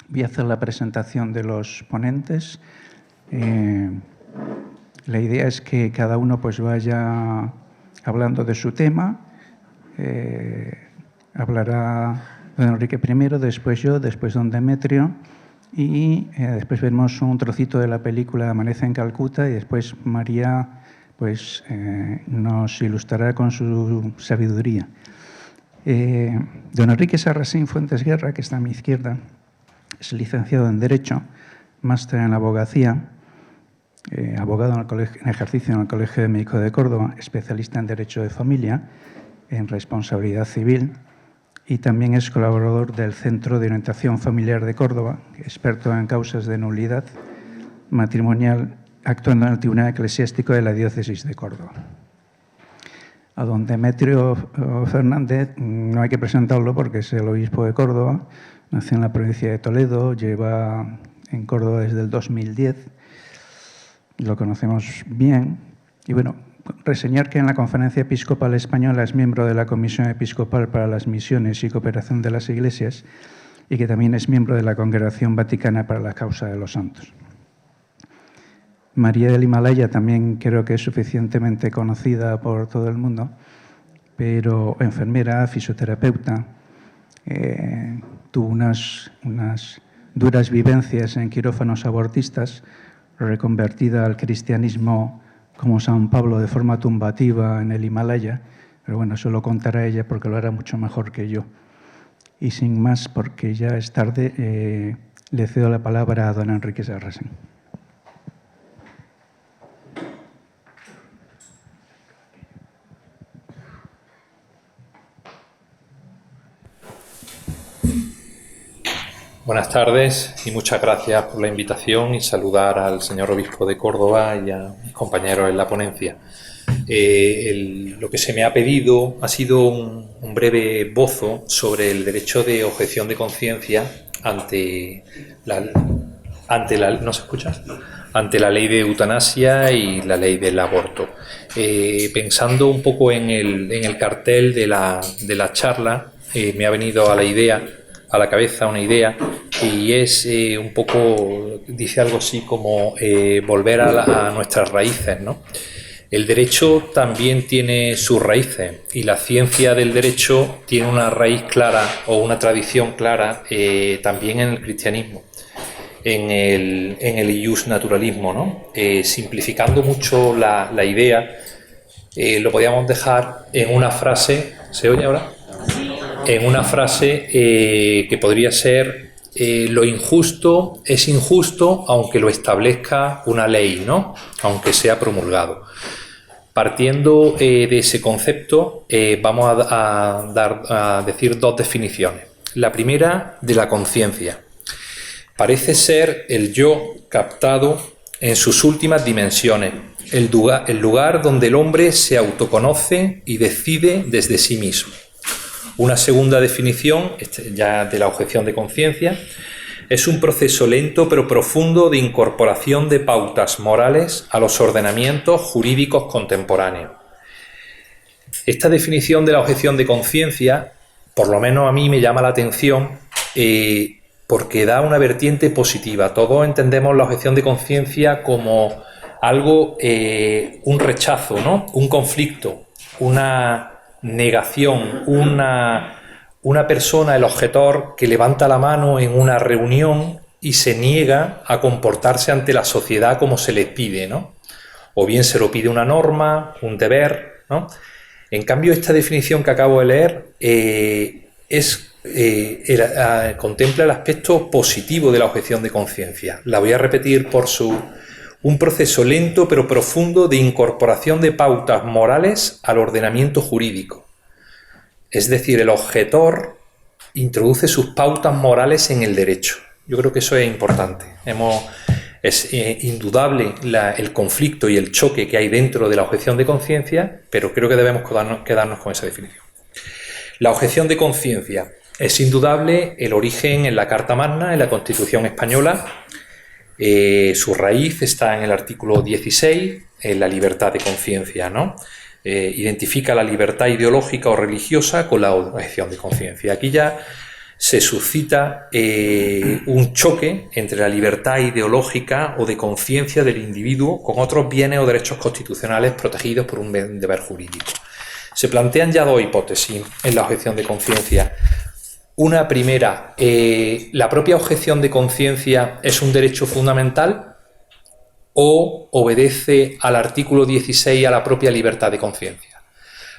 Voy a hacer la presentación de los ponentes. La idea es que cada uno pues vaya hablando de su tema. Hablará don Enrique primero, después yo, después don Demetrio y después veremos un trocito de la película Amanece en Calcuta y después María pues, nos ilustrará con su sabiduría. Don Enrique Sarrasín Fuentes Guerra, que está a mi izquierda, es licenciado en Derecho, máster en Abogacía, abogado en ejercicio en el Colegio de Médicos de Córdoba, especialista en Derecho de Familia, en Responsabilidad Civil y también es colaborador del Centro de Orientación Familiar de Córdoba, experto en causas de nulidad matrimonial, actuando en el Tribunal Eclesiástico de la Diócesis de Córdoba. A don Demetrio Fernández no hay que presentarlo porque es el obispo de Córdoba, nació en la provincia de Toledo, lleva en Córdoba desde el 2010, lo conocemos bien. Y bueno, reseñar que en la Conferencia Episcopal Española es miembro de la Comisión Episcopal para las Misiones y Cooperación de las Iglesias y que también es miembro de la Congregación Vaticana para la Causa de los Santos. María del Himalaya también creo que es suficientemente conocida por todo el mundo, pero enfermera, fisioterapeuta, tuvo unas duras vivencias en quirófanos abortistas, reconvertida al cristianismo como San Pablo de forma tumbativa en el Himalaya, pero bueno, eso lo contará ella porque lo hará mucho mejor que yo. Y sin más, porque ya es tarde, le cedo la palabra a don Enrique Sarrasín. Buenas tardes y muchas gracias por la invitación y saludar al señor obispo de Córdoba y a mis compañeros en la ponencia. Lo que se me ha pedido ha sido un breve bozo sobre el derecho de objeción de conciencia ante la ¿no se escucha? Ante la ley de eutanasia y la ley del aborto. Pensando un poco en el cartel de la charla, me ha venido a la cabeza una idea y es un poco, dice algo así como volver a nuestras raíces, ¿no? El derecho también tiene sus raíces y la ciencia del derecho tiene una raíz clara o una tradición clara también en el cristianismo, en el iusnaturalismo, ¿no? Simplificando mucho la idea, lo podíamos dejar en una frase. ¿Se oye ahora? En una frase que podría ser lo injusto es injusto aunque lo establezca una ley, ¿no? Aunque sea promulgado. Partiendo de ese concepto, vamos a decir dos definiciones. La primera, de la conciencia. Parece ser el yo captado en sus últimas dimensiones, el lugar donde el hombre se autoconoce y decide desde sí mismo. Una segunda definición, ya de la objeción de conciencia, es un proceso lento pero profundo de incorporación de pautas morales a los ordenamientos jurídicos contemporáneos. Esta definición de la objeción de conciencia, por lo menos a mí me llama la atención porque da una vertiente positiva. Todos entendemos la objeción de conciencia como algo, un rechazo, ¿no? Un conflicto, una negación, una persona, el objetor, que levanta la mano en una reunión y se niega a comportarse ante la sociedad como se le pide, ¿no? O bien se lo pide una norma, un deber, ¿no? En cambio, esta definición que acabo de leer contempla el aspecto positivo de la objeción de conciencia. La voy a repetir un proceso lento pero profundo de incorporación de pautas morales al ordenamiento jurídico. Es decir, el objetor introduce sus pautas morales en el derecho. Yo creo que eso es importante. Es indudable el conflicto y el choque que hay dentro de la objeción de conciencia, pero creo que debemos quedarnos con esa definición. La objeción de conciencia es indudable el origen en la Carta Magna, en la Constitución Española. Su raíz está en el artículo 16, en la libertad de conciencia, ¿no? Identifica la libertad ideológica o religiosa con la objeción de conciencia. Aquí ya se suscita un choque entre la libertad ideológica o de conciencia del individuo con otros bienes o derechos constitucionales protegidos por un deber jurídico. Se plantean ya dos hipótesis en la objeción de conciencia. Una primera, ¿la propia objeción de conciencia es un derecho fundamental o obedece al artículo 16 a la propia libertad de conciencia?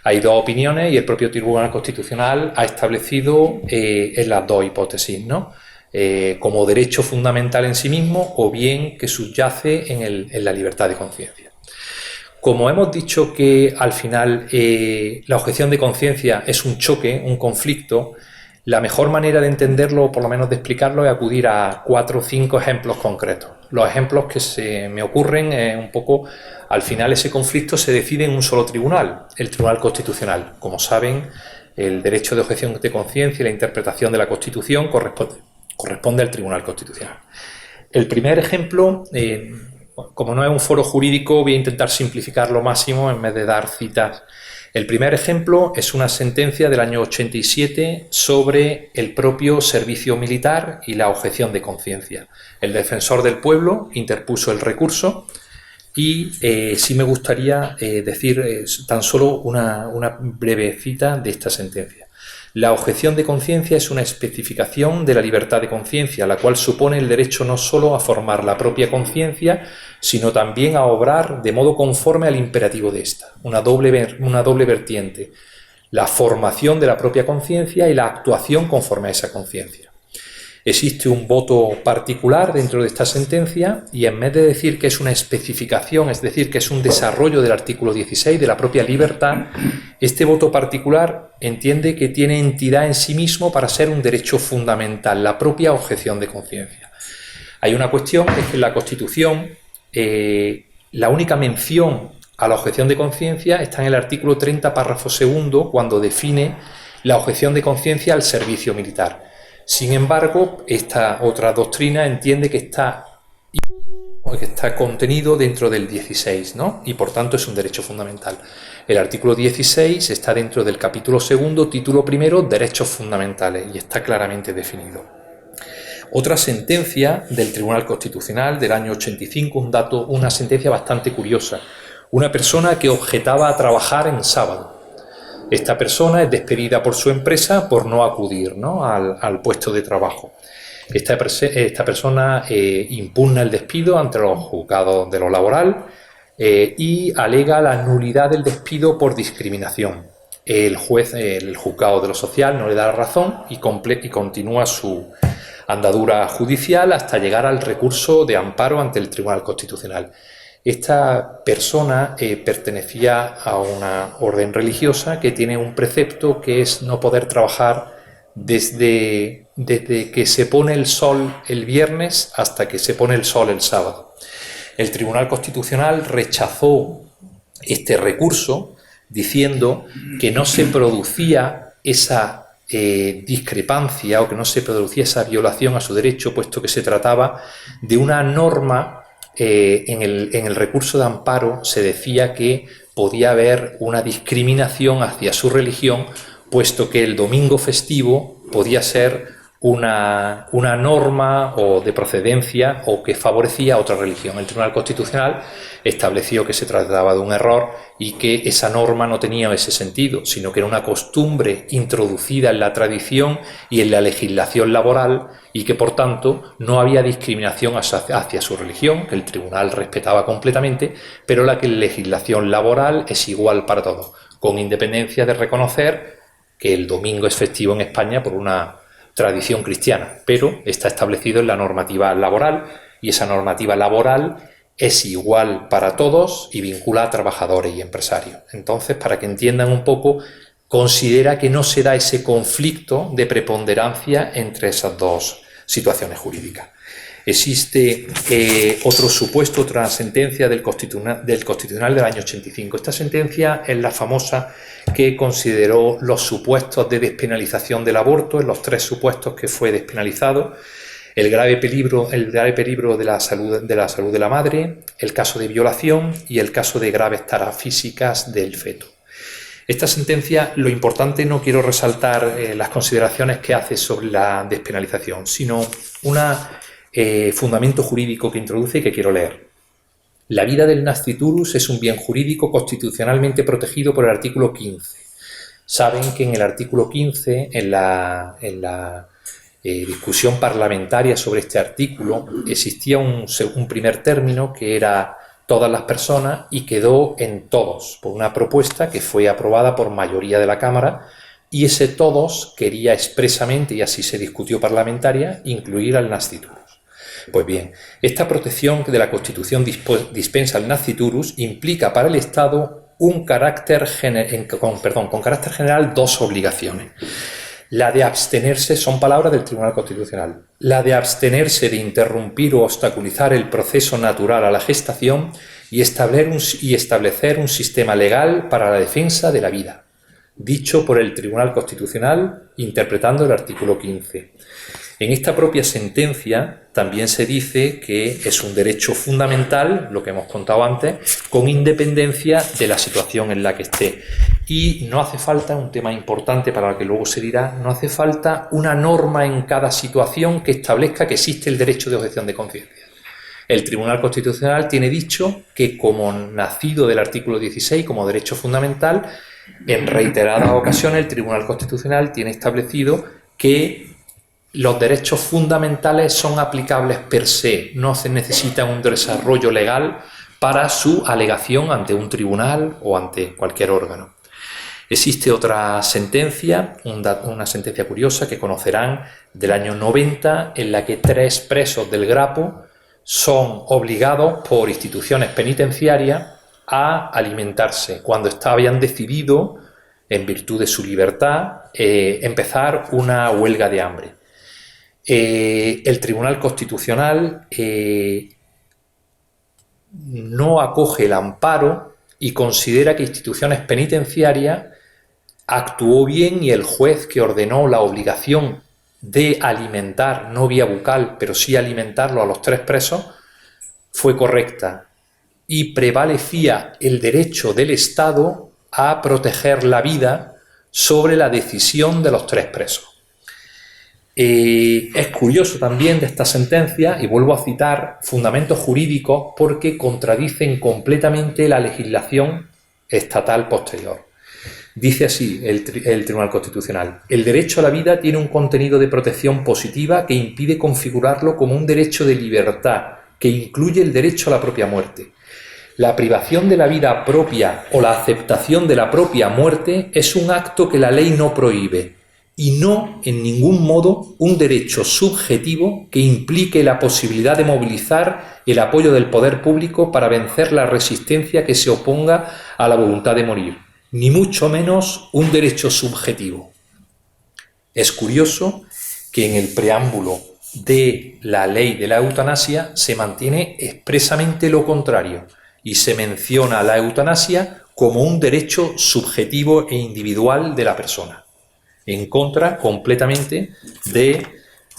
Hay dos opiniones y el propio Tribunal Constitucional ha establecido en las dos hipótesis, ¿no? Como derecho fundamental en sí mismo o bien que subyace en la libertad de conciencia. Como hemos dicho que al final la objeción de conciencia es un choque, un conflicto, la mejor manera de entenderlo, o por lo menos de explicarlo, es acudir a 4 o 5 ejemplos concretos. Los ejemplos que se me ocurren es un poco, al final ese conflicto se decide en un solo tribunal, el Tribunal Constitucional. Como saben, el derecho de objeción de conciencia y la interpretación de la Constitución corresponde al Tribunal Constitucional. El primer ejemplo, como no es un foro jurídico, voy a intentar simplificar lo máximo en vez de dar citas. El primer ejemplo es una sentencia del año 87 sobre el propio servicio militar y la objeción de conciencia. El defensor del pueblo interpuso el recurso y sí me gustaría decir tan solo una breve cita de esta sentencia. La objeción de conciencia es una especificación de la libertad de conciencia, la cual supone el derecho no solo a formar la propia conciencia, sino también a obrar de modo conforme al imperativo de ésta. Una doble vertiente, la formación de la propia conciencia y la actuación conforme a esa conciencia. Existe un voto particular dentro de esta sentencia y en vez de decir que es una especificación, es decir, que es un desarrollo del artículo 16 de la propia libertad, este voto particular entiende que tiene entidad en sí mismo para ser un derecho fundamental, la propia objeción de conciencia. Hay una cuestión, es que en la Constitución la única mención a la objeción de conciencia está en el artículo 30, párrafo segundo, cuando define la objeción de conciencia al servicio militar. Sin embargo, esta otra doctrina entiende que está contenido dentro del 16, ¿no? Y por tanto es un derecho fundamental. El artículo 16 está dentro del capítulo segundo, título primero, derechos fundamentales, y está claramente definido. Otra sentencia del Tribunal Constitucional del año 85, una sentencia bastante curiosa. Una persona que objetaba a trabajar en sábado. Esta persona es despedida por su empresa por no acudir, ¿no?, al puesto de trabajo. Esta persona impugna el despido ante los juzgados de lo laboral y alega la nulidad del despido por discriminación. El juzgado de lo social no le da la razón y continúa su andadura judicial hasta llegar al recurso de amparo ante el Tribunal Constitucional. Esta persona pertenecía a una orden religiosa que tiene un precepto que es no poder trabajar desde que se pone el sol el viernes hasta que se pone el sol el sábado. El Tribunal Constitucional rechazó este recurso diciendo que no se producía esa discrepancia o que no se producía esa violación a su derecho, puesto que se trataba de una norma. En el recurso de amparo se decía que podía haber una discriminación hacia su religión, puesto que el domingo festivo podía ser una norma o de procedencia o que favorecía a otra religión. El Tribunal Constitucional estableció que se trataba de un error y que esa norma no tenía ese sentido, sino que era una costumbre introducida en la tradición y en la legislación laboral y que por tanto no había discriminación hacia su religión, que el tribunal respetaba completamente, pero la legislación laboral es igual para todos, con independencia de reconocer que el domingo es festivo en España por una tradición cristiana, pero está establecido en la normativa laboral y esa normativa laboral es igual para todos y vincula a trabajadores y empresarios. Entonces, para que entiendan un poco, considera que no se da ese conflicto de preponderancia entre esas dos situaciones jurídicas. Existe otro supuesto, otra sentencia del Constitucional del año 85. Esta sentencia es la famosa que consideró los supuestos de despenalización del aborto, en los 3 supuestos que fue despenalizado, el grave peligro de la salud de la madre, el caso de violación y el caso de graves taras físicas del feto. Esta sentencia, lo importante, no quiero resaltar las consideraciones que hace sobre la despenalización, sino un fundamento jurídico que introduce y que quiero leer. La vida del nasciturus es un bien jurídico constitucionalmente protegido por el artículo 15. Saben que en el artículo 15, en la discusión parlamentaria sobre este artículo, existía un primer término que era todas las personas y quedó en todos, por una propuesta que fue aprobada por mayoría de la Cámara, y ese todos quería expresamente, y así se discutió parlamentaria, incluir al nasciturus. Pues bien, esta protección de la Constitución dispensa al nasciturus implica para el Estado con carácter general dos obligaciones. La de abstenerse, son palabras del Tribunal Constitucional, la de abstenerse de interrumpir o obstaculizar el proceso natural a la gestación y establecer un sistema legal para la defensa de la vida, dicho por el Tribunal Constitucional interpretando el artículo 15. En esta propia sentencia también se dice que es un derecho fundamental, lo que hemos contado antes, con independencia de la situación en la que esté. Y no hace falta, un tema importante para el que luego se dirá, no hace falta una norma en cada situación que establezca que existe el derecho de objeción de conciencia. El Tribunal Constitucional tiene dicho que, como nacido del artículo 16, como derecho fundamental, en reiteradas ocasiones el Tribunal Constitucional tiene establecido que los derechos fundamentales son aplicables per se, no se necesita un desarrollo legal para su alegación ante un tribunal o ante cualquier órgano. Existe otra sentencia, una sentencia curiosa que conocerán del año 90, en la que 3 presos del Grapo son obligados por instituciones penitenciarias a alimentarse cuando habían decidido, en virtud de su libertad, empezar una huelga de hambre. El Tribunal Constitucional no acoge el amparo y considera que instituciones penitenciarias actuó bien y el juez que ordenó la obligación de alimentar, no vía bucal, pero sí alimentarlo a los 3 presos, fue correcta y prevalecía el derecho del Estado a proteger la vida sobre la decisión de los 3 presos. Es curioso también de esta sentencia, y vuelvo a citar fundamentos jurídicos porque contradicen completamente la legislación estatal posterior. Dice así el Tribunal Constitucional: el derecho a la vida tiene un contenido de protección positiva que impide configurarlo como un derecho de libertad que incluye el derecho a la propia muerte. La privación de la vida propia o la aceptación de la propia muerte es un acto que la ley no prohíbe, y no, en ningún modo, un derecho subjetivo que implique la posibilidad de movilizar el apoyo del poder público para vencer la resistencia que se oponga a la voluntad de morir, ni mucho menos un derecho subjetivo. Es curioso que en el preámbulo de la ley de la eutanasia se mantiene expresamente lo contrario y se menciona la eutanasia como un derecho subjetivo e individual de la persona, en contra completamente de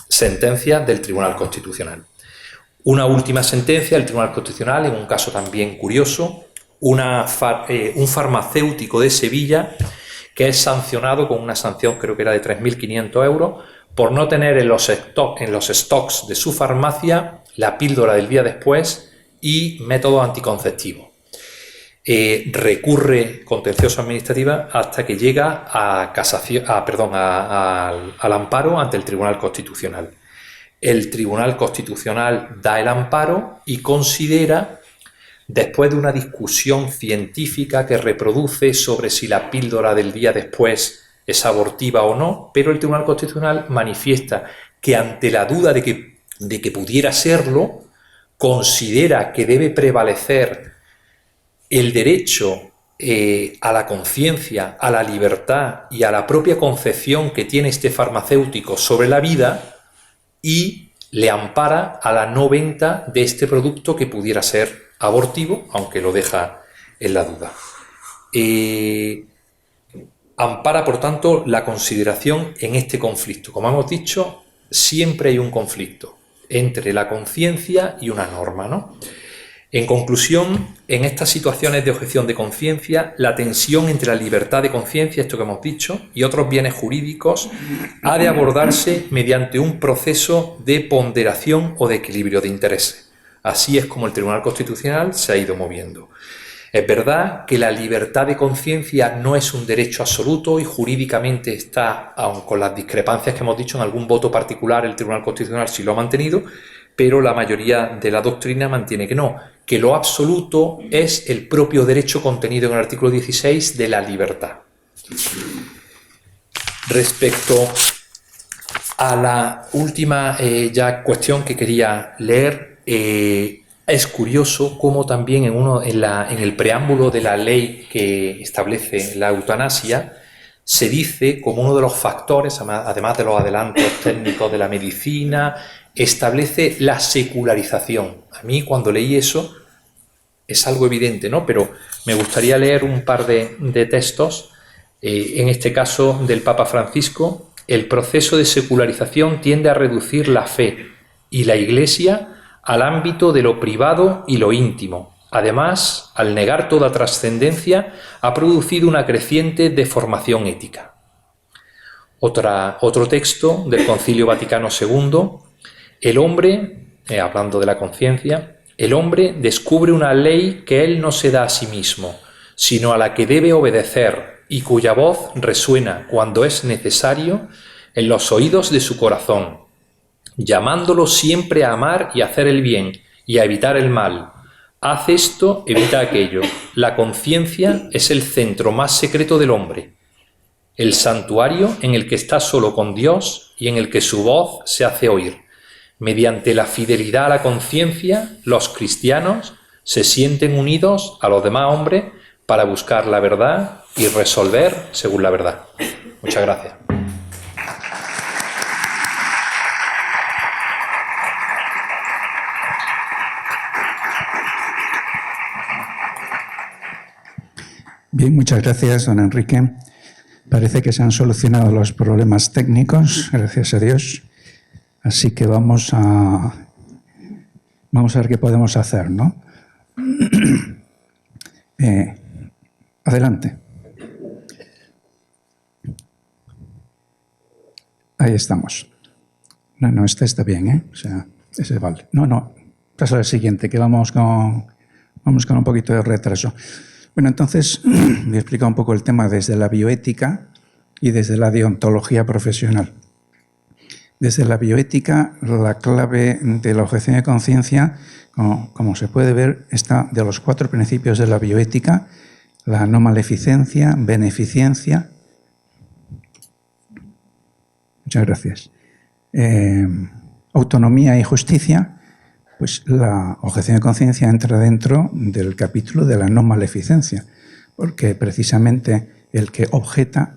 sentencias del Tribunal Constitucional. Una última sentencia del Tribunal Constitucional, en un caso también curioso, un farmacéutico de Sevilla que es sancionado con una sanción, creo que era de 3.500 euros, por no tener en los stocks de su farmacia la píldora del día después y métodos anticonceptivos. Recurre contencioso administrativa hasta que llega al amparo ante el Tribunal Constitucional. El Tribunal Constitucional da el amparo y considera, después de una discusión científica que reproduce sobre si la píldora del día después es abortiva o no, pero el Tribunal Constitucional manifiesta que ante la duda de que pudiera serlo, considera que debe prevalecer el derecho a la conciencia, a la libertad y a la propia concepción que tiene este farmacéutico sobre la vida, y le ampara a la no venta de este producto que pudiera ser abortivo, aunque lo deja en la duda. Ampara, por tanto, la consideración en este conflicto. Como hemos dicho, siempre hay un conflicto entre la conciencia y una norma, ¿no? En conclusión, en estas situaciones de objeción de conciencia, la tensión entre la libertad de conciencia, esto que hemos dicho, y otros bienes jurídicos, ha de abordarse mediante un proceso de ponderación o de equilibrio de intereses. Así es como el Tribunal Constitucional se ha ido moviendo. Es verdad que la libertad de conciencia no es un derecho absoluto y jurídicamente está, aun con las discrepancias que hemos dicho, en algún voto particular el Tribunal Constitucional sí lo ha mantenido, pero la mayoría de la doctrina mantiene que no, que lo absoluto es el propio derecho contenido en el artículo 16 de la libertad. Respecto a la última ya cuestión que quería leer, es curioso cómo también en el preámbulo de la ley que establece la eutanasia se dice como uno de los factores, además de los adelantos técnicos de la medicina, establece la secularización. A mí cuando leí eso es algo evidente, ¿no? Pero me gustaría leer un par de textos, en este caso del Papa Francisco. El proceso de secularización tiende a reducir la fe y la Iglesia al ámbito de lo privado y lo íntimo. Además, al negar toda trascendencia, ha producido una creciente deformación ética. Otro texto del Concilio Vaticano II. El hombre, hablando de la conciencia, el hombre descubre una ley que él no se da a sí mismo, sino a la que debe obedecer y cuya voz resuena cuando es necesario en los oídos de su corazón, llamándolo siempre a amar y a hacer el bien y a evitar el mal. Haz esto, evita aquello. La conciencia es el centro más secreto del hombre, el santuario en el que está solo con Dios y en el que su voz se hace oír. Mediante la fidelidad a la conciencia, los cristianos se sienten unidos a los demás hombres para buscar la verdad y resolver según la verdad. Muchas gracias. Bien, muchas gracias, don Enrique. Parece que se han solucionado los problemas técnicos, gracias a Dios. Así que vamos a ver qué podemos hacer, ¿no? Adelante. Ahí estamos. No, este está bien, ¿eh? O sea, ese vale. No, paso al siguiente, que vamos con un poquito de retraso. Bueno, entonces voy a explicar un poco el tema desde la bioética y desde la deontología profesional. Desde la bioética, la clave de la objeción de conciencia, como se puede ver, está de los 4 principios de la bioética: la no maleficencia, beneficencia. Muchas gracias. Autonomía y justicia. Pues la objeción de conciencia entra dentro del capítulo de la no maleficencia, porque precisamente el que objeta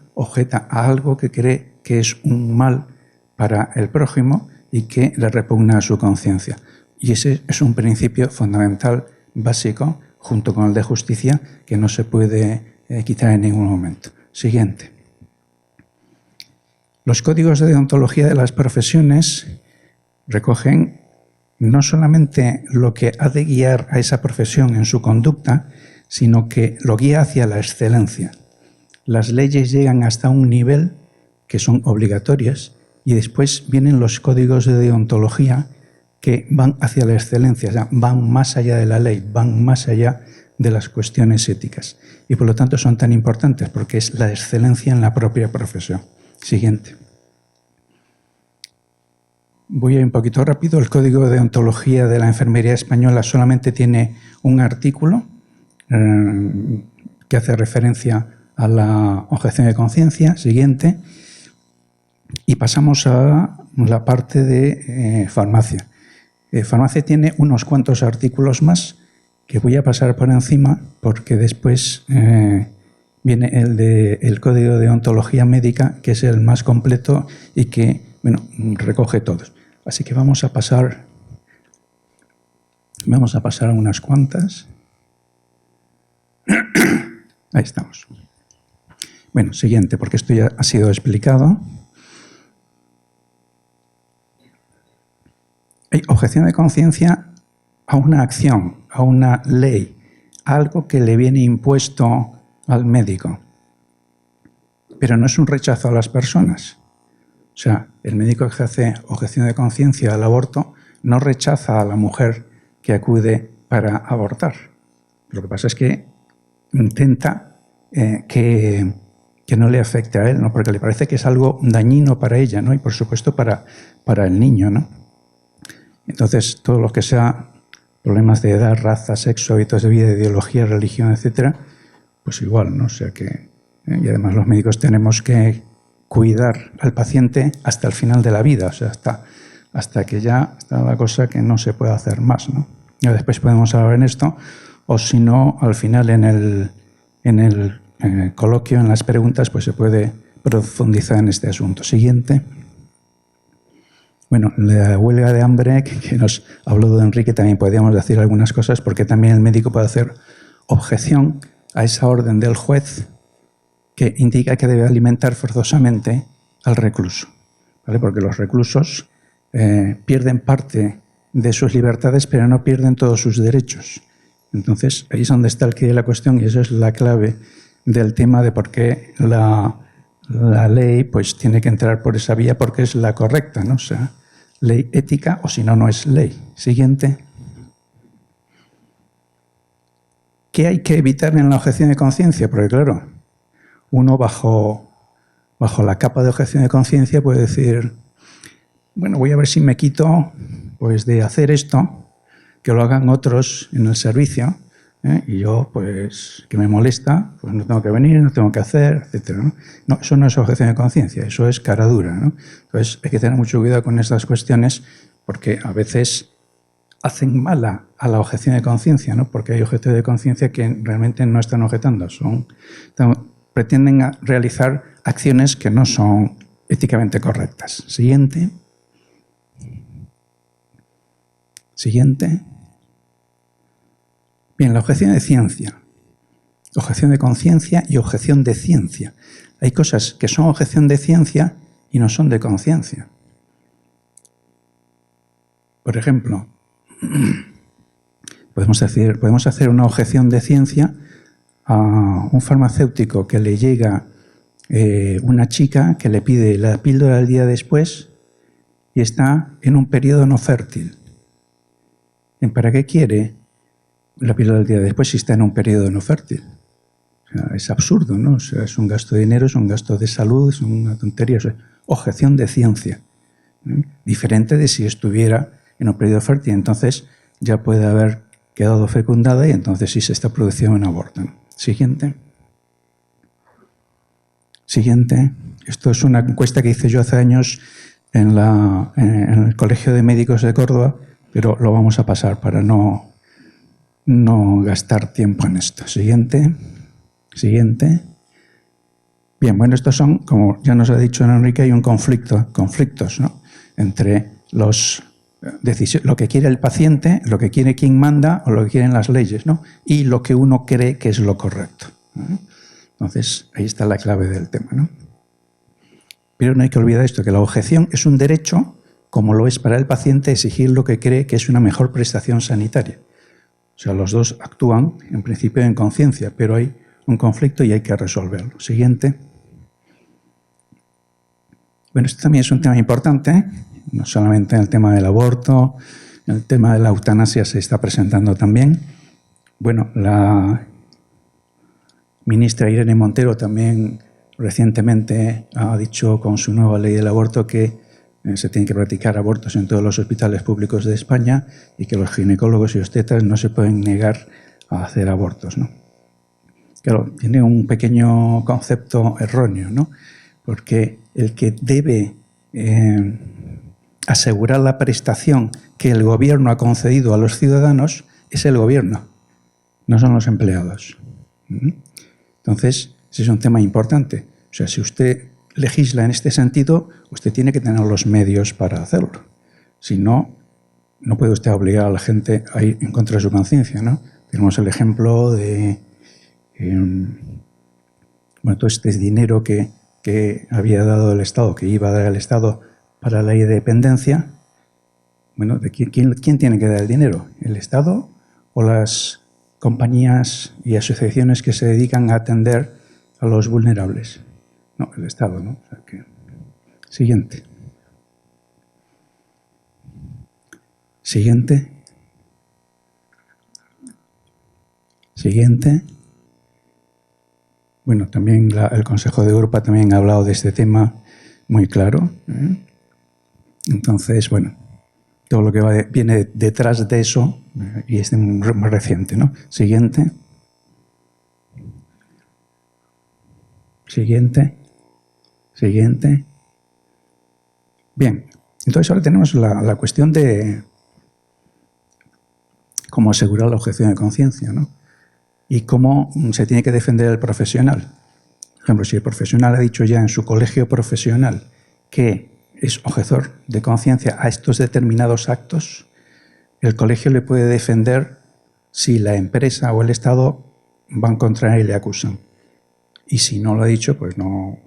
a algo que cree que es un mal para el prójimo y que le repugna a su conciencia. Y ese es un principio fundamental, básico, junto con el de justicia, que no se puede quitar en ningún momento. Siguiente. Los códigos de deontología de las profesiones recogen no solamente lo que ha de guiar a esa profesión en su conducta, sino que lo guía hacia la excelencia. Las leyes llegan hasta un nivel que son obligatorias y después vienen los códigos de deontología que van hacia la excelencia, o sea, van más allá de la ley, van más allá de las cuestiones éticas. Y por lo tanto son tan importantes porque es la excelencia en la propia profesión. Siguiente. Voy a ir un poquito rápido. El Código de Deontología de la Enfermería Española solamente tiene un artículo que hace referencia a la objeción de conciencia. Siguiente. Y pasamos a la parte de farmacia. Farmacia tiene unos cuantos artículos más que voy a pasar por encima porque después viene el Código de Deontología Médica, que es el más completo y que recoge todos. Así que vamos a pasar a unas cuantas. Ahí estamos. Bueno, siguiente, porque esto ya ha sido explicado. Hay objeción de conciencia a una acción, a una ley, a algo que le viene impuesto al médico. Pero no es un rechazo a las personas. O sea, el médico que hace objeción de conciencia al aborto no rechaza a la mujer que acude para abortar. Lo que pasa es que intenta que no le afecte a él, ¿no? Porque le parece que es algo dañino para ella, ¿no? Y por supuesto para el niño, ¿no? Entonces, todo lo que sea problemas de edad, raza, sexo, hábitos de vida, ideología, religión, etcétera, pues igual, ¿no? O sea que, y además los médicos tenemos que cuidar al paciente hasta el final de la vida, o sea, hasta que ya está la cosa que no se puede hacer más, ¿no? Y después podemos hablar en esto, o si no, al final en el coloquio, en las preguntas, pues se puede profundizar en este asunto. Siguiente. Bueno, la huelga de hambre que nos habló de Enrique, también podríamos decir algunas cosas, porque también el médico puede hacer objeción a esa orden del juez que indica que debe alimentar forzosamente al recluso, ¿vale? Porque los reclusos pierden parte de sus libertades, pero no pierden todos sus derechos. Entonces, ahí es donde está el quid de la cuestión, y eso es la clave del tema de por qué la ley pues tiene que entrar por esa vía, porque es la correcta, ¿no? O sea, ley ética, o si no, no es ley. Siguiente. ¿Qué hay que evitar en la objeción de conciencia? Porque claro, uno bajo la capa de objeción de conciencia puede decir, bueno, voy a ver si me quito pues de hacer esto, que lo hagan otros en el servicio, y yo, pues, que me molesta, pues no tengo que venir, no tengo que hacer, etc., ¿no? No, eso no es objeción de conciencia, eso es cara dura, ¿no? Entonces, hay que tener mucho cuidado con estas cuestiones, porque a veces hacen mala a la objeción de conciencia, ¿no? Porque hay objeción de conciencia que realmente no están objetando, pretenden realizar acciones que no son éticamente correctas. Siguiente. Siguiente. Bien, la objeción de ciencia. Objeción de conciencia y objeción de ciencia. Hay cosas que son objeción de ciencia y no son de conciencia. Por ejemplo, podemos hacer una objeción de ciencia a un farmacéutico que le llega una chica que le pide la píldora el día después y está en un periodo no fértil. ¿Para qué quiere la píldora del día después si está en un periodo no fértil? O sea, es absurdo, ¿no? O sea, es un gasto de dinero, es un gasto de salud, es una tontería. O sea, objeción de ciencia. Diferente de si estuviera en un periodo fértil. Entonces ya puede haber quedado fecundada y entonces sí se está produciendo un aborto. Siguiente. Siguiente. Esto es una encuesta que hice yo hace años en el Colegio de Médicos de Córdoba, pero lo vamos a pasar para no gastar tiempo en esto. Siguiente. Siguiente. Bien, bueno, estos son, como ya nos ha dicho Enrique, hay un conflictos, ¿no? Entre lo que quiere el paciente, lo que quiere quien manda o lo que quieren las leyes, ¿no? Y lo que uno cree que es lo correcto, ¿no? Entonces, ahí está la clave del tema, ¿no? Pero no hay que olvidar esto, que la objeción es un derecho, como lo es para el paciente exigir lo que cree que es una mejor prestación sanitaria. O sea, los dos actúan, en principio, en conciencia, pero hay un conflicto y hay que resolverlo. Siguiente. Bueno, esto también es un tema importante, no solamente en el tema del aborto, el tema de la eutanasia se está presentando también. Bueno, la ministra Irene Montero también recientemente ha dicho con su nueva ley del aborto que se tienen que practicar abortos en todos los hospitales públicos de España y que los ginecólogos y obstetras no se pueden negar a hacer abortos, ¿no? Claro, tiene un pequeño concepto erróneo, ¿no? Porque el que debe asegurar la prestación que el gobierno ha concedido a los ciudadanos es el gobierno, no son los empleados. Entonces, ese es un tema importante. O sea, si usted legisla en este sentido, usted tiene que tener los medios para hacerlo. Si no, no puede usted obligar a la gente a ir en contra de su conciencia, ¿no? Tenemos el ejemplo de todo este dinero que había dado el Estado, que iba a dar el Estado para la ley de dependencia, Bueno, ¿de quién tiene que dar el dinero? ¿El Estado o las compañías y asociaciones que se dedican a atender a los vulnerables? No, el Estado, ¿no? O sea que... Siguiente. Siguiente. Siguiente. Bueno, también el Consejo de Europa también ha hablado de este tema muy claro. Entonces, bueno, todo lo que viene detrás de eso, y es más reciente, ¿no? Siguiente. Siguiente. Siguiente. Bien, entonces ahora tenemos la cuestión de cómo asegurar la objeción de conciencia, ¿no? Y cómo se tiene que defender el profesional. Por ejemplo, si el profesional ha dicho ya en su colegio profesional que es objetor de conciencia a estos determinados actos, el colegio le puede defender si la empresa o el Estado van contra él y le acusan. Y si no lo ha dicho, pues no.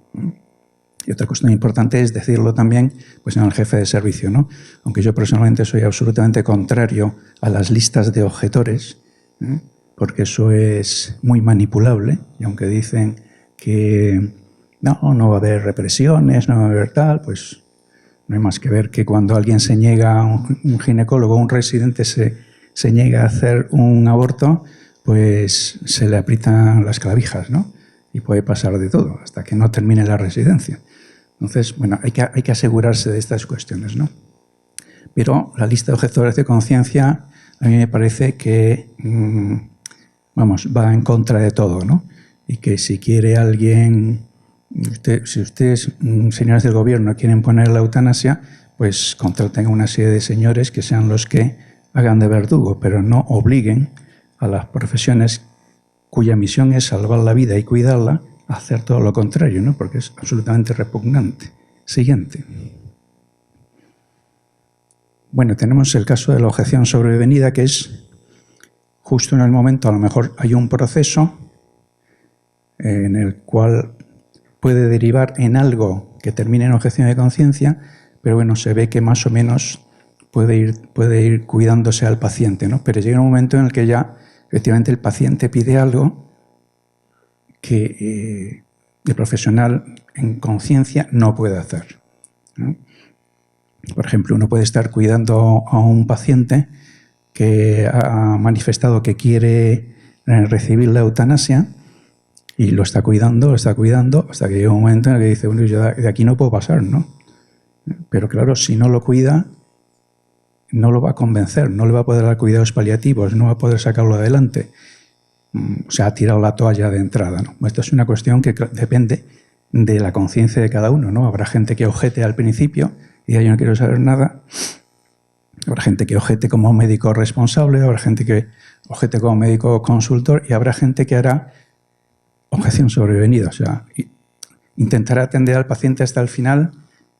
Y otra cuestión importante es decirlo también pues, en el jefe de servicio, ¿no? Aunque yo personalmente soy absolutamente contrario a las listas de objetores, porque eso es muy manipulable, y aunque dicen que no va a haber represiones, no va a haber tal, pues no hay más que ver que cuando alguien se niega, un ginecólogo, un residente se niega a hacer un aborto, pues se le aprietan las clavijas, ¿no? Y puede pasar de todo, hasta que no termine la residencia. Entonces, bueno, hay que asegurarse de estas cuestiones, ¿no? Pero la lista de objetores de conciencia a mí me parece que, va en contra de todo, ¿no? Y que si quiere alguien, si ustedes, señores del gobierno, quieren poner la eutanasia, pues contraten a una serie de señores que sean los que hagan de verdugo, pero no obliguen a las profesiones cuya misión es salvar la vida y cuidarla, a hacer todo lo contrario, ¿no? Porque es absolutamente repugnante. Siguiente. Bueno, tenemos el caso de la objeción sobrevenida, que es justo en el momento, a lo mejor hay un proceso en el cual puede derivar en algo que termine en objeción de conciencia, pero bueno, se ve que más o menos puede ir cuidándose al paciente, ¿no? Pero llega un momento en el que ya, efectivamente, el paciente pide algo que el profesional en conciencia no puede hacer, ¿no? Por ejemplo, uno puede estar cuidando a un paciente que ha manifestado que quiere recibir la eutanasia y lo está cuidando, hasta que llega un momento en el que dice, bueno, yo de aquí no puedo pasar, ¿no? Pero claro, si no lo cuida, no lo va a convencer, no le va a poder dar cuidados paliativos, no va a poder sacarlo adelante. O sea, ha tirado la toalla de entrada, ¿no? Esto es una cuestión que depende de la conciencia de cada uno, ¿no? Habrá gente que objete al principio y diga, yo no quiero saber nada. Habrá gente que objete como médico responsable, habrá gente que objete como médico consultor y habrá gente que hará objeción sobrevenida. O sea, intentará atender al paciente hasta el final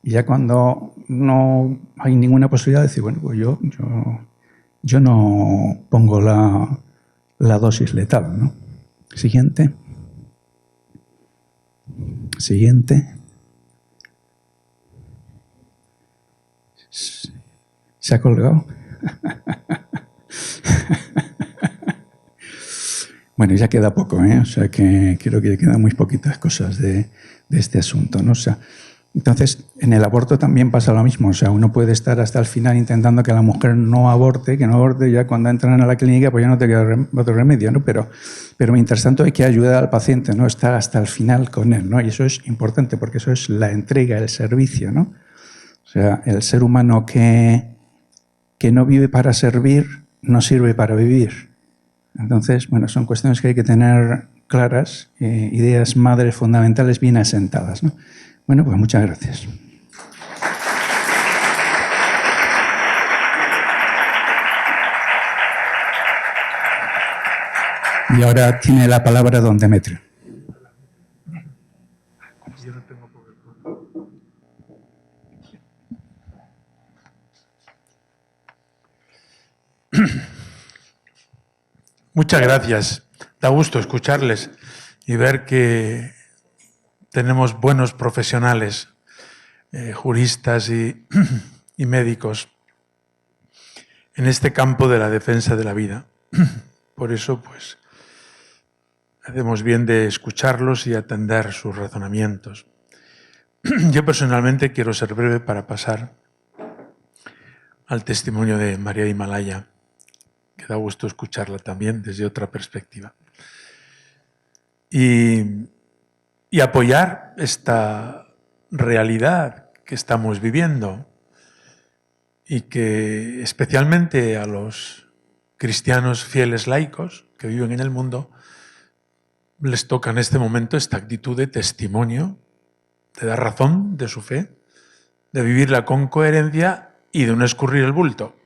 y ya cuando no hay ninguna posibilidad de decir, bueno, pues yo no pongo la dosis letal, ¿no? Siguiente. Siguiente. ¿Se ha colgado? Bueno, ya queda poco, ¿eh? O sea que creo que quedan muy poquitas cosas de este asunto, ¿no? O sea, entonces, en el aborto también pasa lo mismo. O sea, uno puede estar hasta el final intentando que la mujer no aborte, ya cuando entran a la clínica pues ya no te queda otro remedio, ¿no? Pero mientras tanto hay que ayudar al paciente, ¿no? Estar hasta el final con él, ¿no? Y eso es importante porque eso es la entrega, el servicio, ¿no? O sea, el ser humano que no vive para servir, no sirve para vivir. Entonces, bueno, son cuestiones que hay que tener claras, ideas madres fundamentales bien asentadas, ¿no? Bueno, pues muchas gracias. Y ahora tiene la palabra don Demetrio. Muchas gracias. Da gusto escucharles y ver que tenemos buenos profesionales, juristas y médicos. en este campo de la defensa de la vida. Por eso, pues, hacemos bien de escucharlos y atender sus razonamientos. Yo personalmente quiero ser breve para pasar al testimonio de María de Himalaya, que da gusto escucharla también desde otra perspectiva. Y apoyar esta realidad que estamos viviendo y que especialmente a los cristianos fieles laicos que viven en el mundo les toca en este momento esta actitud de testimonio, de dar razón de su fe, de vivirla con coherencia y de no escurrir el bulto.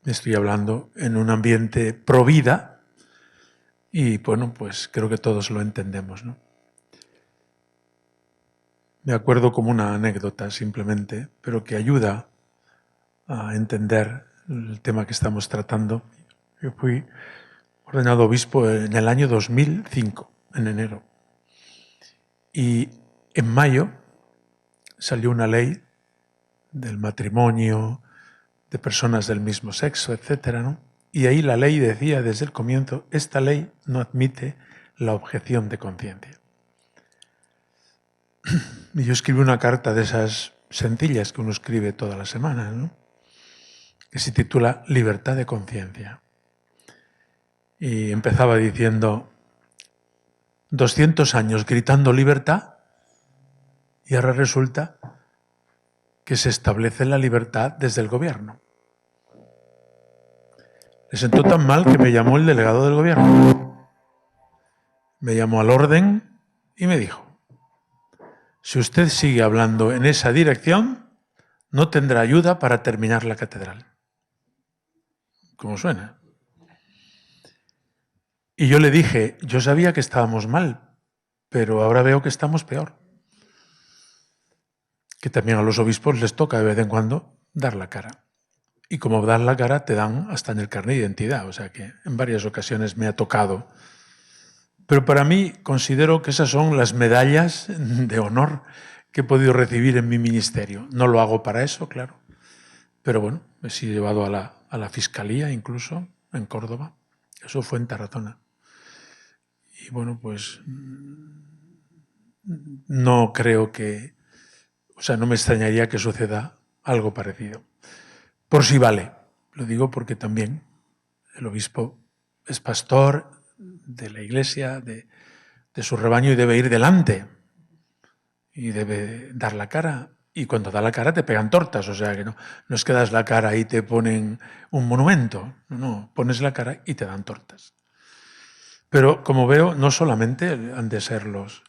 Estoy hablando en un ambiente pro vida y bueno, pues creo que todos lo entendemos, ¿no? Me acuerdo como una anécdota simplemente, pero que ayuda a entender el tema que estamos tratando. Yo fui ordenado obispo en el año 2005, en enero. Y en mayo salió una ley del matrimonio, de personas del mismo sexo, etcétera, ¿no? Y ahí la ley decía desde el comienzo, esta ley no admite la objeción de conciencia. Y yo escribí una carta de esas sencillas que uno escribe toda la semana, ¿no? Que se titula Libertad de conciencia. Y empezaba diciendo, 200 años gritando libertad y ahora resulta que se establece la libertad desde el gobierno. Le sentó tan mal que me llamó el delegado del gobierno. Me llamó al orden y me dijo, si usted sigue hablando en esa dirección, no tendrá ayuda para terminar la catedral. ¿Cómo suena? Y yo le dije, yo sabía que estábamos mal, pero ahora veo que estamos peor. Que también a los obispos les toca de vez en cuando dar la cara. Y como dar la cara te dan hasta en el carnet de identidad, o sea que en varias ocasiones me ha tocado. Pero para mí considero que esas son las medallas de honor que he podido recibir en mi ministerio. No lo hago para eso, claro, pero bueno, me he sido llevado a la fiscalía incluso en Córdoba. Eso fue en Tarazona. Y bueno, pues no creo que, o sea, no me extrañaría que suceda algo parecido. Por si vale, lo digo porque también el obispo es pastor de la iglesia, de su rebaño y debe ir delante y debe dar la cara. Y cuando da la cara te pegan tortas, o sea que no es que das la cara y te ponen un monumento, no, pones la cara y te dan tortas. Pero como veo, no solamente han de ser los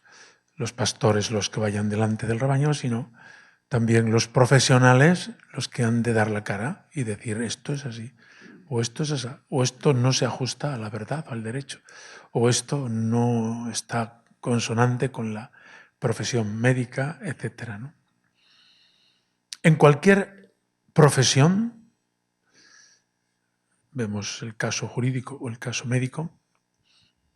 pastores los que vayan delante del rebaño, sino también los profesionales los que han de dar la cara y decir esto es así, o esto es así, o esto no se ajusta a la verdad, al derecho, o esto no está consonante con la profesión médica, etcétera, ¿no? En cualquier profesión, vemos el caso jurídico o el caso médico,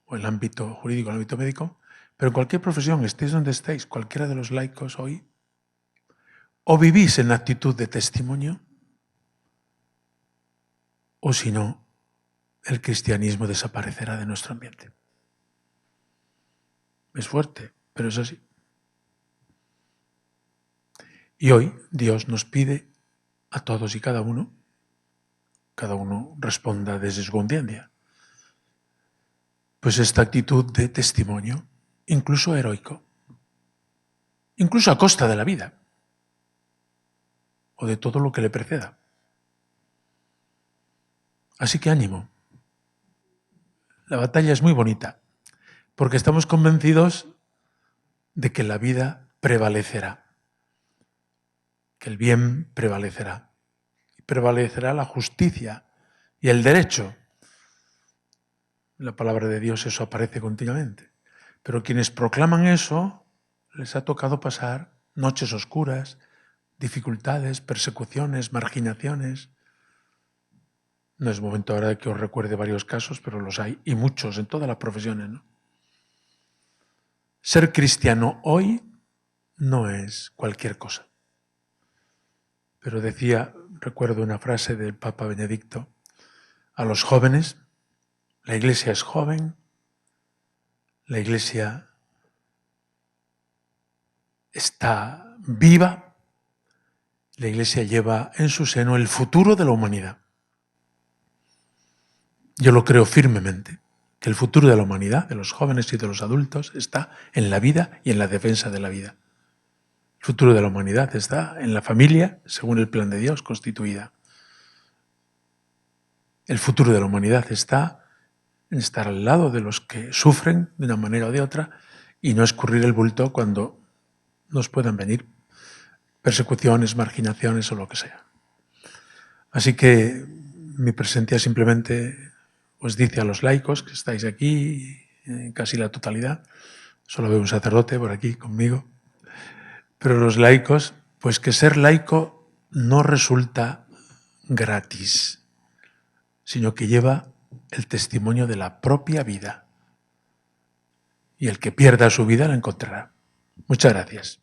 o el ámbito jurídico, el ámbito médico, pero en cualquier profesión, estéis donde estéis, cualquiera de los laicos hoy, o vivís en actitud de testimonio, o si no, el cristianismo desaparecerá de nuestro ambiente. Es fuerte, pero es así. Y hoy Dios nos pide a todos y cada uno responda desde su conciencia, pues esta actitud de testimonio, incluso heroico, incluso a costa de la vida, o de todo lo que le preceda. Así que ánimo. La batalla es muy bonita, porque estamos convencidos de que la vida prevalecerá, que el bien prevalecerá, y prevalecerá la justicia y el derecho. En la palabra de Dios eso aparece continuamente. Pero quienes proclaman eso, les ha tocado pasar noches oscuras, dificultades, persecuciones, marginaciones. No es momento ahora de que os recuerde varios casos, pero los hay, y muchos en todas las profesiones, ¿no? Ser cristiano hoy no es cualquier cosa. Pero decía recuerdo una frase del Papa Benedicto a los jóvenes: la Iglesia es joven, la Iglesia está viva, la Iglesia lleva en su seno el futuro de la humanidad. Yo lo creo firmemente, que el futuro de la humanidad, de los jóvenes y de los adultos, está en la vida y en la defensa de la vida. El futuro de la humanidad está en la familia, según el plan de Dios, constituida. El futuro de la humanidad está en estar al lado de los que sufren de una manera o de otra y no escurrir el bulto cuando nos puedan venir persecuciones, marginaciones o lo que sea. Así que mi presencia simplemente os dice a los laicos que estáis aquí, casi la totalidad, solo veo un sacerdote por aquí conmigo, pero los laicos, pues que ser laico no resulta gratis, sino que lleva el testimonio de la propia vida. Y el que pierda su vida la encontrará. Muchas gracias.